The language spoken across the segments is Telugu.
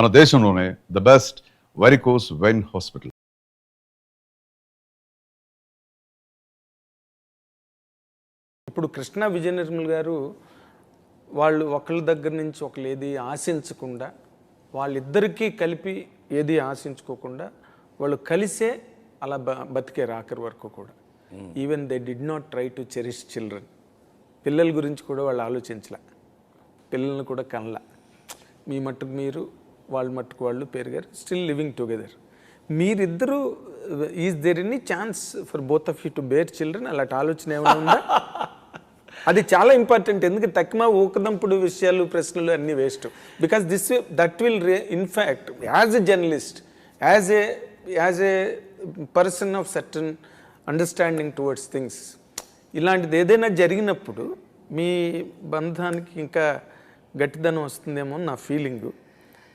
మన దేశంలోనే the best varicose vein hospital. ఇప్పుడు కృష్ణ విజయ నిర్మల్ గారు వాళ్ళు ఒకళ్ళ దగ్గర నుంచి ఒకళ్ళు ఏది ఆశించకుండా వాళ్ళిద్దరికీ కలిపి ఏది ఆశించుకోకుండా వాళ్ళు కలిసే అలా బతికే ఆఖరి వరకు కూడా. Even they did not try to cherish children. పిల్లల గురించి కూడా వాళ్ళు ఆలోచించలే, పిల్లల్ని కూడా కనలా. మీ మట్టుకు మీరు, వాళ్ళ మట్టుకు వాళ్ళు పెరిగారు, స్టిల్ లివింగ్ టుగెదర్. మీరిద్దరూ is there any chance for both of you to bear children? అలాంటి ఆలోచన ఏమైనా ఉందా? అది చాలా ఇంపార్టెంట్. ఎందుకంటే తక్కువ ఊకదంపుడు విషయాలు, ప్రశ్నలు అన్నీ waste. Because that will in fact as a journalist, as a person of certain understanding towards things, ఇలాంటిది ఏదైనా జరిగినప్పుడు మీ బంధానికి ఇంకా గట్టిదనం వస్తుందేమో నా ఫీలింగు.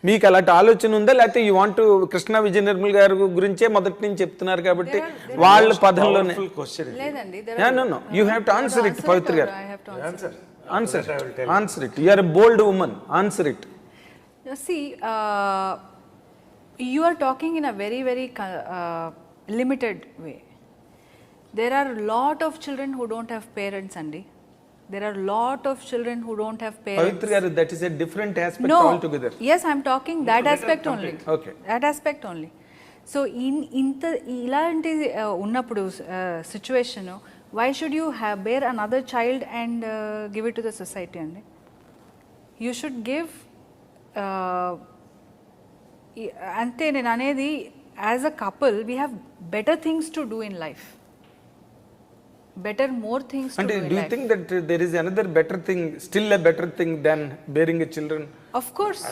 మీకు అలాంటి ఆలోచన ఉందా, లేకపోతే యూ వాంట్ కృష్ణ విజయ నిర్మల్ గారి గురించే మొదటి నుంచి చెప్తున్నారు కాబట్టి వాళ్ళ పదంలోనే? You have to answer it. Pavitra garu, answer it. You are a bold woman, answer it. See, you are talking in a very limited way. There are a lot of children who don't have parents, Andy. There are a lot of children who don't have parents. Pavitra garu, that is a different aspect altogether. Yes, I am talking that aspect only. Okay. That aspect only. So inta ilanti unnappudu situation, why should you bear another child and give it to the society? Andi, you should give ante nenu anedi, as a couple we have better things to do in life. More things to do in life. Do you think that there is another better thing, still a better thing than bearing a children? Of course.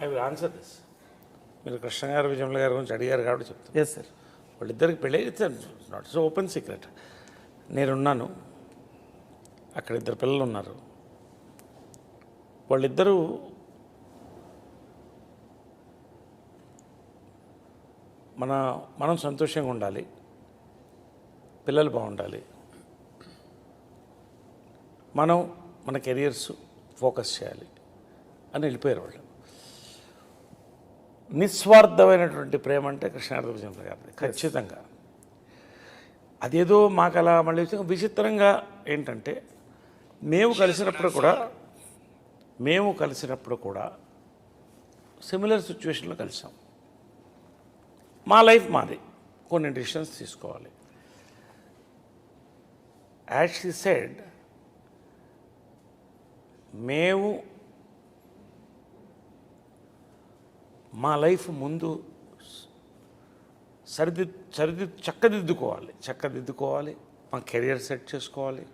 I will answer this. మీరు కృష్ణ గారు, విజయమ్మ గారి గురించి అడిగారు కాబట్టి చెప్తాను. Yes sir. వాళ్ళిద్దరికి పెళ్ళి, it's not so open secret. నేనున్నాను, అక్కడ ఇద్దరు పిల్లలు ఉన్నారు. వాళ్ళిద్దరూ మనం సంతోషంగా ఉండాలి, పిల్లలు బాగుండాలి, మన కెరియర్స్ ఫోకస్ చేయాలి అని వెళ్ళిపోయారు వాళ్ళు. నిస్వార్థమైనటువంటి ప్రేమ అంటే కృష్ణార్థ విజయమ్మ గారిది ఖచ్చితంగా. అదేదో మాకు అలా మళ్ళీ విచిత్రంగా ఏంటంటే, మేము కలిసినప్పుడు కూడా సిమిలర్ సిచ్యువేషన్లో కలిసాం. మా లైఫ్ మాది, కొన్ని డిసిషన్స్ తీసుకోవాలి. యాజ్ షీ సెడ్, మేము మా లైఫ్ ముందు చక్కదిద్దుకోవాలి, మా కెరియర్ సెట్ చేసుకోవాలి.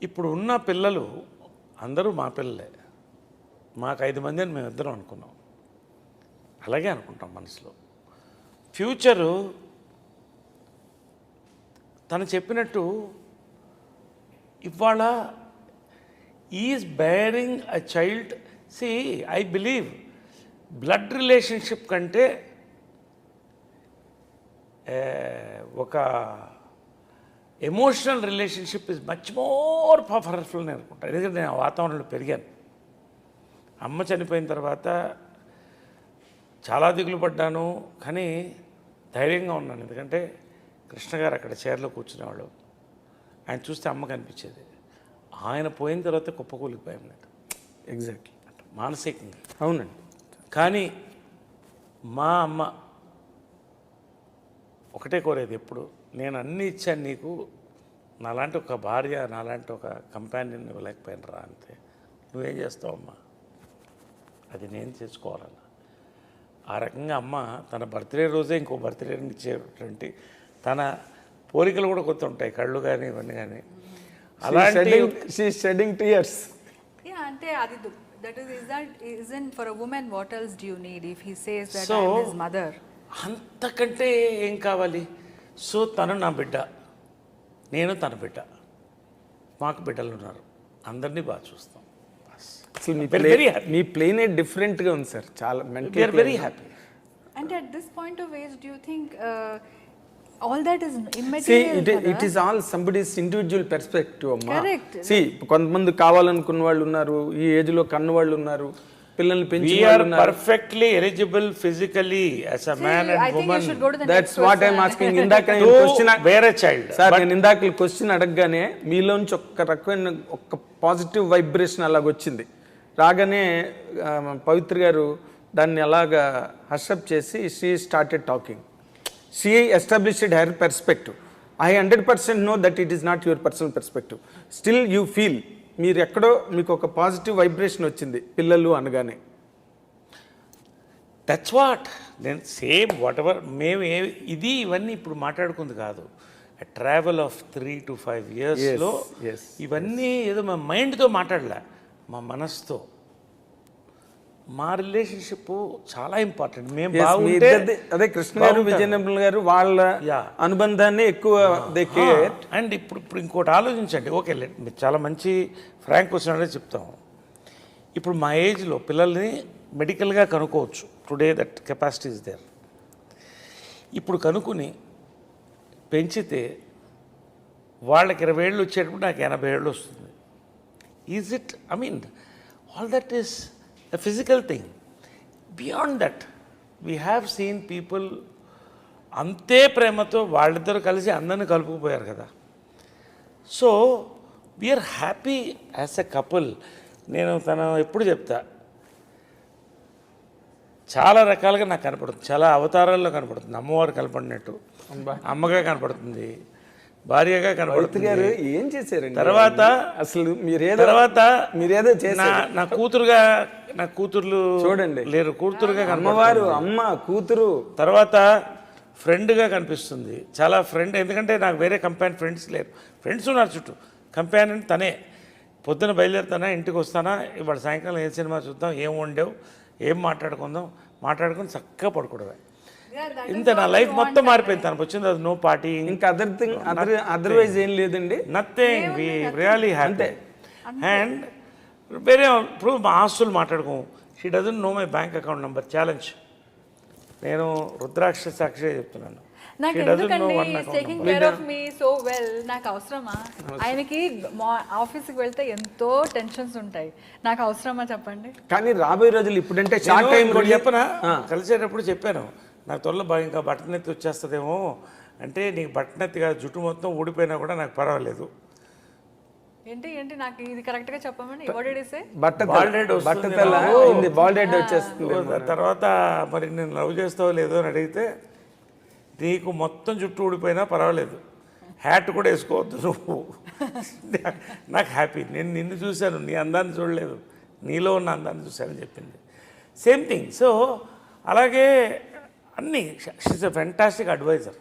ఇప్పుడు ఉన్న పిల్లలు అందరూ మా పిల్లలే. మాకు 5 మంది అని మేమిద్దరం అనుకున్నాం, అలాగే అనుకుంటాం మనసులో. ఫ్యూచరు తను చెప్పినట్టు ఇవాళ is bearing a child. See, I believe blood relationship కంటే ఒక emotional relationship is much more powerful అని అనుకుంటాను. ఎందుకంటే నేను ఆ వాతావరణంలో పెరిగాను. అమ్మ చనిపోయిన తర్వాత చాలా దిగులు పడ్డాను, కానీ ధైర్యంగా ఉన్నాను. ఎందుకంటే కృష్ణ గారు అక్కడ చైర్లో కూర్చునేవాడు, ఆయన చూస్తే అమ్మ కనిపించేది. ఆయన పోయిన తర్వాత కుప్పకూలిపోయాం నేను. ఎగ్జాక్ట్లీ, మానసికంగా. అవునండి. కానీ మా అమ్మ ఒకటే కోరేది ఎప్పుడు, నేను అన్నీ ఇచ్చాను నీకు, నాలాంటి ఒక భార్య, నాలాంటి ఒక కంపానియన్ ఇవ్వలేకపోయిన రా, అంతే. నువ్వేం చేస్తావు అమ్మా, అది నేను చేసుకోవాలన్న. ఆ రకంగా అమ్మ తన బర్త్డే రోజే ఇంకో బర్త్డేని ఇచ్చేటువంటి, తన పోలికలు కూడా కొత్త ఉంటాయి, కళ్ళు కానీ ఇవన్నీ కానీ. అలాంటి షెడ్డింగ్ టీయర్స్. అంటే అది isn't for a woman, what else do you need if he says that I am his mother? అంతకంటే ఏం కావాలి? సో తను నా బిడ్డ, నేను తన బిడ్డ, మాకు బిడ్డలు ఉన్నారు, అందరినీ బాగా చూస్తాం. మీ ప్లేనే డిఫరెంట్గా ఉంది సార్, చాలా. Very happy. And at this point of age, do you think all that is immaterial? See, it is all somebody's individual perspective, amma. Correct. See, కొంతమంది కావాలనుకున్న వాళ్ళు ఉన్నారు, ఈ ఏజ్ లో కన్న వాళ్ళు ఉన్నారు, పిల్లల్ని పెంచి we're perfectly eligible physically as a man I and think you women should go to the that's next what I'm question. Asking. ఇందాక నేను టు క్వశ్చన్ వేరే చైల్డ్. సార్ నేను ఇందాక క్వశ్చన్ అడగగానే మీలోంచి ఒక్క రకమైన ఒక పాజిటివ్ వైబ్రేషన్ అలాగొచ్చింది. రాగానే పవిత్ర గారు దాన్ని అలాగా హర్షప్ చేసి she started talking. She established her perspective. I 100% know that it is not your personal perspective. Still you feel మీరు ఎక్కడో మీకు ఒక పాజిటివ్ వైబ్రేషన్ వచ్చింది పిల్లలు అనగానే. దట్స్ వాట్ నేను సేమ్ వాట్ ఎవర్ మేము ఇది ఇవన్నీ ఇప్పుడు మాట్లాడుకుంది కాదు. ట్రావెల్ ఆఫ్ 3 to 5 yearsలో yes, ఇవన్నీ ఏదో మా మైండ్తో మాట్లాడలే, మా మనసుతో. మా రిలేషన్షిప్ చాలా ఇంపార్టెంట్. మేము Yes, మీ బాగుంటే ఇద్దరిది అదే కృష్ణ గారు విజయనగరం గారు వాళ్ళ Yeah. అనుబంధాన్ని ఎక్కువ అండ్ ఇప్పుడు ఇంకోటి ఆలోచించండి. ఓకే, మీరు చాలా మంచి ఫ్రాంక్ క్వశ్చన్ అనేది చెప్తాం. ఇప్పుడు మా ఏజ్లో పిల్లల్ని మెడికల్గా కనుక్కోవచ్చు. Today that capacity is there. ఇప్పుడు కనుక్కుని పెంచితే వాళ్ళకి 20 ఏళ్ళు వచ్చేటప్పుడు నాకు 80 ఏళ్ళు వస్తుంది. Is it? I mean all that is a physical thing. Beyond that, we have seen people అంతే ప్రేమతో వాళ్ళిద్దరు కలిసి అందరిని కలుపుకుపోయారు కదా. So we're happy as a couple. నేను తను ఎప్పుడు చెప్తా, చాలా రకాలుగా నాకు కనపడుతుంది, చాలా అవతారాల్లో కనపడుతుంది. అమ్మవారు కనపడినట్టు, అమ్మగా కనపడుతుంది, భార్యగా కనపడుతుంది. గారు ఏం చేశారండి తర్వాత అసలు మీరేదో చేశారు. నా కూతురుగా, నా కూతుర్లు చూడండి లేరు, కూతురుగా అమ్మవారు అమ్మ కూతురు. తర్వాత ఫ్రెండ్గా కనిపిస్తుంది, చాలా ఫ్రెండ్. ఎందుకంటే నాకు వేరే కంపానియన్ ఫ్రెండ్స్ లేరు. ఫ్రెండ్స్ ఉన్నారు చుట్టూ, కంపానియన్ తనే. పొద్దున బయలుదేరుతానా, ఇంటికి వస్తానా, ఇవాళ సాయంకాలం ఏ సినిమా చూద్దాం, ఏం వండావు, ఏం మాట్లాడుకుందాం, మాట్లాడుకుని చక్కగా పడుకోవడమే. ఇంత నా లైఫ్ మొత్తం మారిపోయింది. తనకు వచ్చింది అది నో పార్టీ, ఇంకా అదర్వైజ్ ఏం లేదండి. Nothing. We really happy. And వేరే ఇప్పుడు మా ఆస్తులు మాట్లాడుకోము. She doesn't know my bank account number. Challenge. నేను రుద్రాక్ష సాక్షిగా చెప్తున్నాను. నాకు ఎందుకండి టేకింగ్ కేర్ ఆఫ్ మీ సో వెల్, నాకు అవసరమా? ఆయనకి ఆఫీస్కి వెళ్తే ఎంతో టెన్షన్స్ ఉంటాయి, నాకు అవసరమా చెప్పండి? కానీ రాబోయే రోజులు ఇప్పుడంటే షార్ట్ టైం కూడా చెప్పనా, కలిసేటప్పుడు చెప్పాను, నాకు త్వరలో బాగా ఇంకా బట్టనెత్తి వచ్చేస్తుందేమో అంటే, నీకు బట్టనెత్తి కాదు, జుట్టు మొత్తం ఊడిపోయినా కూడా నాకు పర్వాలేదు. ఏంటి నాకు ఇది కరెక్ట్గా చెప్పమని బాల్డెడ్ వచ్చేస్తుంది. తర్వాత మరి నేను లవ్ చేస్తావో లేదో అని అడిగితే, నీకు మొత్తం జుట్టు ఊడిపోయినా పర్వాలేదు, హ్యాట్ కూడా వేసుకోవద్దు నువ్వు, నాకు హ్యాపీ. నేను నిన్ను చూశాను, నీ అందాన్ని చూడలేదు, నీలో ఉన్న అందాన్ని చూశానని చెప్పింది. Same thing. సో అలాగే అన్నీ షీస్ ఎ ఫెంటాస్టిక్ అడ్వైజర్.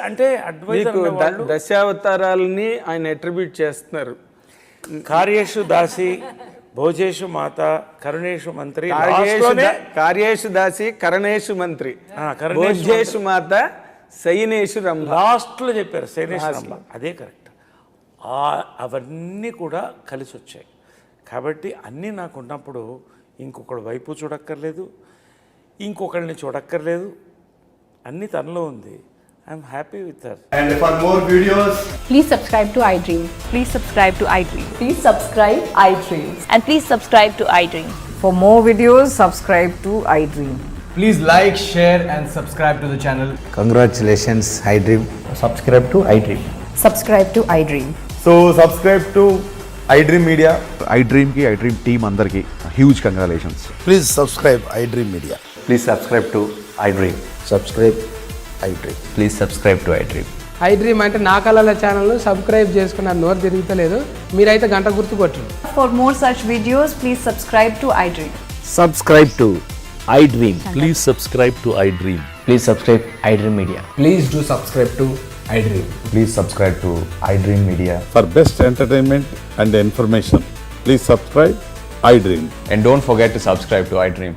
అంటే అడ్వైజర్ దశావతారాలని ఆయన అట్రిబ్యూట్ చేస్తున్నారు. కార్యేషు దాసి, భోజేషు మాత, కరుణేషు మంత్రి, కార్యేషు దాసి, కరణేషు మంత్రి, భోజేషు మాత, శయనేషు రంభ. లాస్ట్లో చెప్పారు శయనేషు రంభ, అదే కరెక్ట్. అవన్నీ కూడా కలిసి వచ్చాయి. కాబట్టి అన్నీ నాకు ఉన్నప్పుడు ఇంకొకటి వైపు చూడక్కర్లేదు, ఇంకొకరిని చూడక్కర్లేదు, అన్నీ తనలో ఉంది. I'm happy with her. And for more videos, please subscribe to iDream. Please subscribe to iDream. Please subscribe iDream. And please subscribe to iDream. For more videos, subscribe to iDream. please like, share and subscribe to the channel. Congratulations, iDream. Subscribe to iDream. Subscribe to iDream. So subscribe to iDream Media. iDream ki, iDream team andarki huge congratulations. Please subscribe iDream Media. Please subscribe to iDream. Subscribe iDream. Please subscribe to iDream. iDream అంటే నా కళల ఛానల్ను సబ్స్క్రైబ్ చేసుకున్న నోరు తిరుగుతలేదు, మీరైతే గంట గుర్తు కొట్టండి. For more such videos, please subscribe to iDream. Subscribe to iDream. Please subscribe to iDream. Please subscribe iDream Media. Please do subscribe to iDream. Please subscribe to iDream Media. For best entertainment and information, please subscribe iDream. And don't forget to subscribe to iDream.